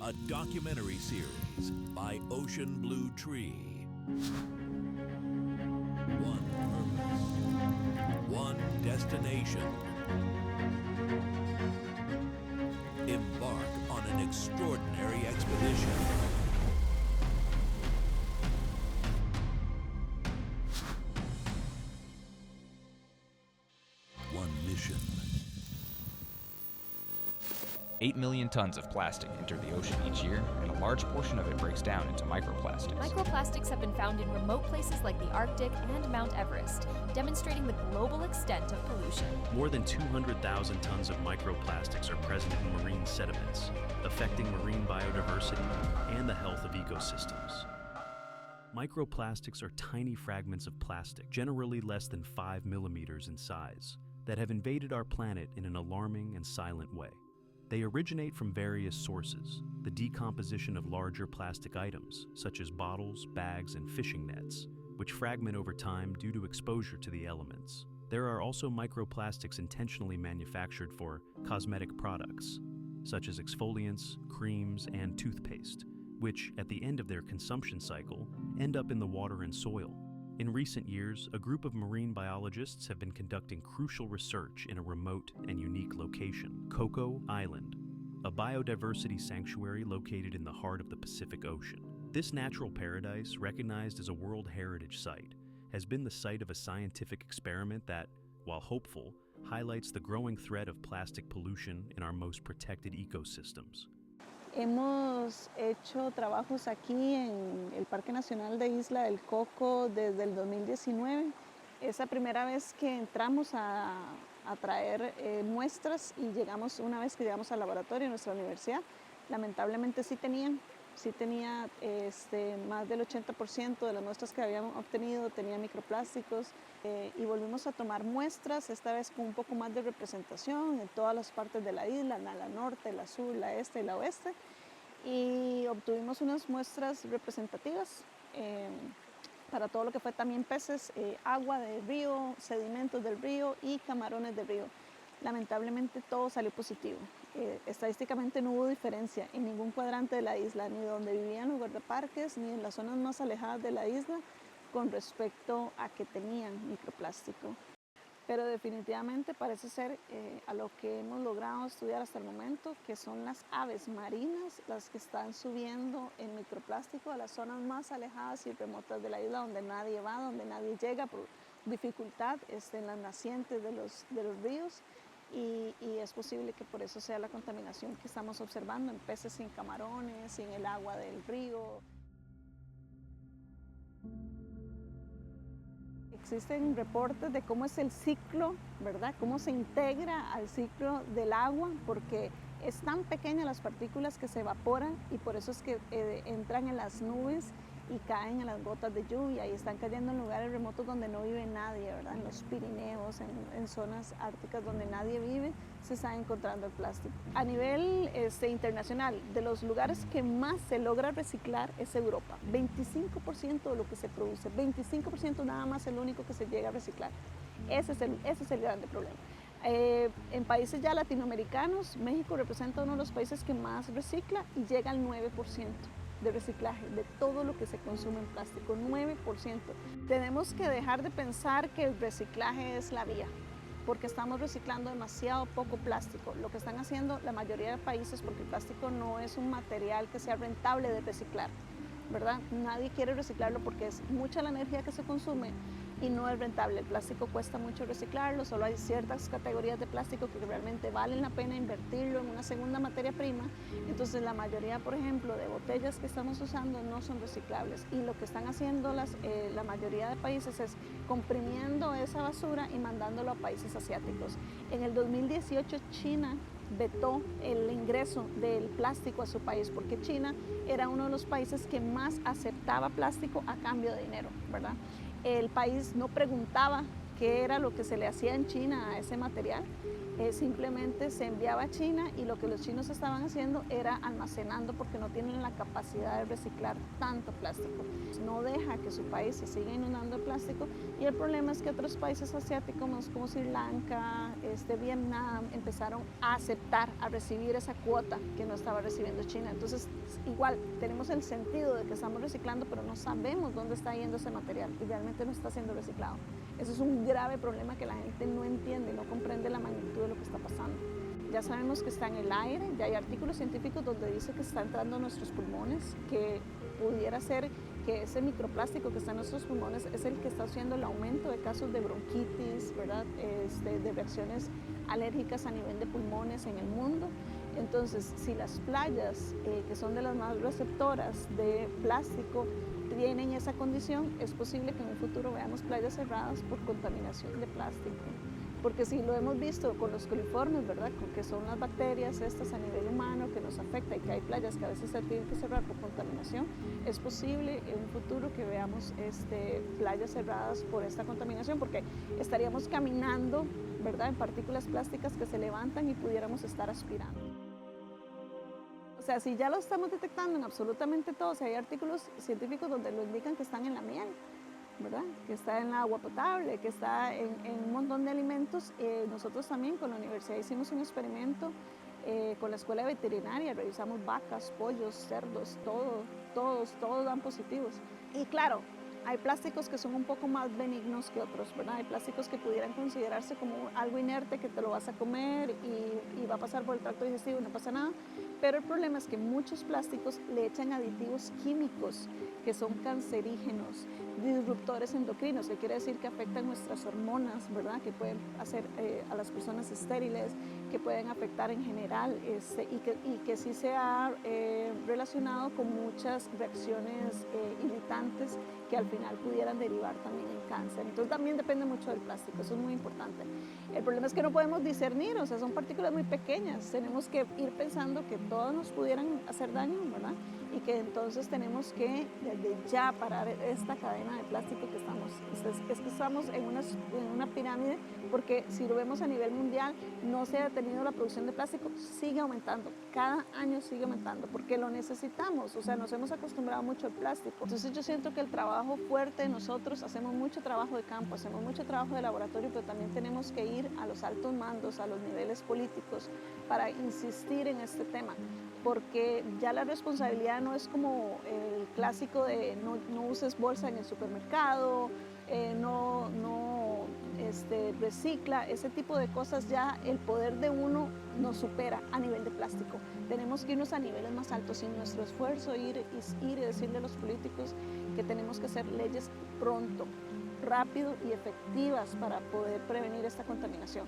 a documentary series by Ocean Blue Tree. One purpose, one destination. Embark on an extraordinary expedition. One mission. 8 million tons of plastic enter the ocean each year, and a large portion of it breaks down into microplastics. Microplastics have been found in remote places like the Arctic and Mount Everest, demonstrating the global extent of pollution. More than 200,000 tons of microplastics are present in marine sediments, affecting marine biodiversity and the health of ecosystems. Microplastics are tiny fragments of plastic, generally less than 5 millimeters in size, that have invaded our planet in an alarming and silent way. They originate from various sources: the decomposition of larger plastic items, such as bottles, bags, and fishing nets, which fragment over time due to exposure to the elements. There are also microplastics intentionally manufactured for cosmetic products, such as exfoliants, creams, and toothpaste, which, at the end of their consumption cycle, end up in the water and soil. In recent years, a group of marine biologists have been conducting crucial research in a remote and unique location, Coco Island, a biodiversity sanctuary located in the heart of the Pacific Ocean. This natural paradise, recognized as a World Heritage Site, has been the site of a scientific experiment that, while hopeful, highlights the growing threat of plastic pollution in our most protected ecosystems. Hemos hecho trabajos aquí en el Parque Nacional de Isla del Coco desde el 2019. Es la primera vez que entramos a traer muestras y una vez que llegamos al laboratorio en nuestra universidad, lamentablemente sí tenía más del 80% de las muestras que habíamos obtenido tenía microplásticos, y volvimos a tomar muestras, esta vez con un poco más de representación en todas las partes de la isla, la norte, la sur, la este y la oeste, y obtuvimos unas muestras representativas para todo lo que fue también peces, agua del río, sedimentos del río y camarones del río. Lamentablemente todo salió positivo. Estadísticamente no hubo diferencia en ningún cuadrante de la isla, ni donde vivían los guardaparques, ni en las zonas más alejadas de la isla, con respecto a que tenían microplástico. Pero definitivamente parece ser a lo que hemos logrado estudiar hasta el momento, que son las aves marinas las que están subiendo el microplástico a las zonas más alejadas y remotas de la isla, donde nadie va, donde nadie llega por dificultad en las nacientes de los ríos. Y es posible que por eso sea la contaminación que estamos observando en peces y en camarones y en el agua del río. Existen reportes de cómo es el ciclo, ¿verdad? Cómo se integra al ciclo del agua, porque es tan pequeñas las partículas que se evaporan y por eso es que entran en las nubes y caen en las gotas de lluvia y están cayendo en lugares remotos donde no vive nadie, ¿verdad? En los Pirineos, en zonas árticas donde nadie vive, se está encontrando el plástico. A nivel internacional, de los lugares que más se logra reciclar es Europa. 25% de lo que se produce, 25% nada más es el único que se llega a reciclar. Ese es el grande problema. En países ya latinoamericanos, México representa uno de los países que más recicla y llega al 9% de reciclaje de todo lo que se consume en plástico, 9%. Tenemos que dejar de pensar que el reciclaje es la vía, porque estamos reciclando demasiado poco plástico. Lo que están haciendo la mayoría de países, porque el plástico no es un material que sea rentable de reciclar, ¿verdad? Nadie quiere reciclarlo porque es mucha la energía que se consume y no es rentable. El plástico cuesta mucho reciclarlo, solo hay ciertas categorías de plástico que realmente valen la pena invertirlo en una segunda materia prima. Entonces la mayoría, por ejemplo, de botellas que estamos usando no son reciclables y lo que están haciendo la mayoría de países es comprimiendo esa basura y mandándolo a países asiáticos. En el 2018 China vetó el ingreso del plástico a su país porque China era uno de los países que más aceptaba plástico a cambio de dinero, ¿verdad? El país no preguntaba qué era lo que se le hacía en China a ese material simplemente se enviaba a China y lo que los chinos estaban haciendo era almacenando porque no tienen la capacidad de reciclar tanto plástico. No deja que su país se siga inundando de plástico y el problema es que otros países asiáticos como Sri Lanka, Vietnam, empezaron a aceptar, a recibir esa cuota que no estaba recibiendo China. Entonces, igual tenemos el sentido de que estamos reciclando, pero no sabemos dónde está yendo ese material y realmente no está siendo reciclado. Eso es un grave problema que la gente no entiende, no comprende la magnitud de lo que está pasando. Ya sabemos que está en el aire, ya hay artículos científicos donde dice que está entrando a nuestros pulmones, que pudiera ser que ese microplástico que está en nuestros pulmones es el que está haciendo el aumento de casos de bronquitis, ¿verdad? De reacciones alérgicas a nivel de pulmones en el mundo. Entonces, si las playas, que son de las más receptoras de plástico, tienen esa condición, es posible que en un futuro veamos playas cerradas por contaminación de plástico. Porque si lo hemos visto con los coliformes, ¿verdad? Que son las bacterias estas a nivel humano que nos afecta y que hay playas que a veces se tienen que cerrar por contaminación, es posible en un futuro que veamos playas cerradas por esta contaminación, porque estaríamos caminando, ¿verdad? En partículas plásticas que se levantan y pudiéramos estar aspirando. O sea, si ya lo estamos detectando en absolutamente todo, si hay artículos científicos donde lo indican que están en la miel, ¿verdad? Que está en el agua potable, que está en un montón de alimentos. Nosotros también con la universidad hicimos un experimento con la escuela de veterinaria, revisamos vacas, pollos, cerdos, todos dan positivos. Y claro, hay plásticos que son un poco más benignos que otros, ¿verdad? Hay plásticos que pudieran considerarse como algo inerte que te lo vas a comer y va a pasar por el tracto digestivo y no pasa nada. Pero el problema es que muchos plásticos le echan aditivos químicos que son cancerígenos, disruptores endocrinos, que quiere decir que afectan nuestras hormonas, ¿verdad? Que pueden hacer a las personas estériles, que pueden afectar en general y que sí se ha relacionado con muchas reacciones irritantes que al final pudieran derivar también en cáncer. Entonces también depende mucho del plástico, eso es muy importante. El problema es que no podemos discernir, o sea, son partículas muy pequeñas, tenemos que ir pensando que todas nos pudieran hacer daño, ¿verdad? Y que entonces tenemos que desde ya parar esta cadena de plástico que estamos, es que estamos en una pirámide, porque si lo vemos a nivel mundial, no se ha detenido la producción de plástico, sigue aumentando, cada año sigue aumentando, porque lo necesitamos, o sea, nos hemos acostumbrado mucho al plástico. Entonces yo siento que el trabajo fuerte, nosotros hacemos mucho trabajo de campo, hacemos mucho trabajo de laboratorio, pero también tenemos que ir a los altos mandos, a los niveles políticos, para insistir en este tema, porque ya la responsabilidad no es como el clásico de no uses bolsa en el supermercado, recicla, ese tipo de cosas. Ya el poder de uno nos supera a nivel de plástico. Tenemos que irnos a niveles más altos y nuestro esfuerzo ir y decirle a los políticos que tenemos que hacer leyes pronto, rápido y efectivas para poder prevenir esta contaminación.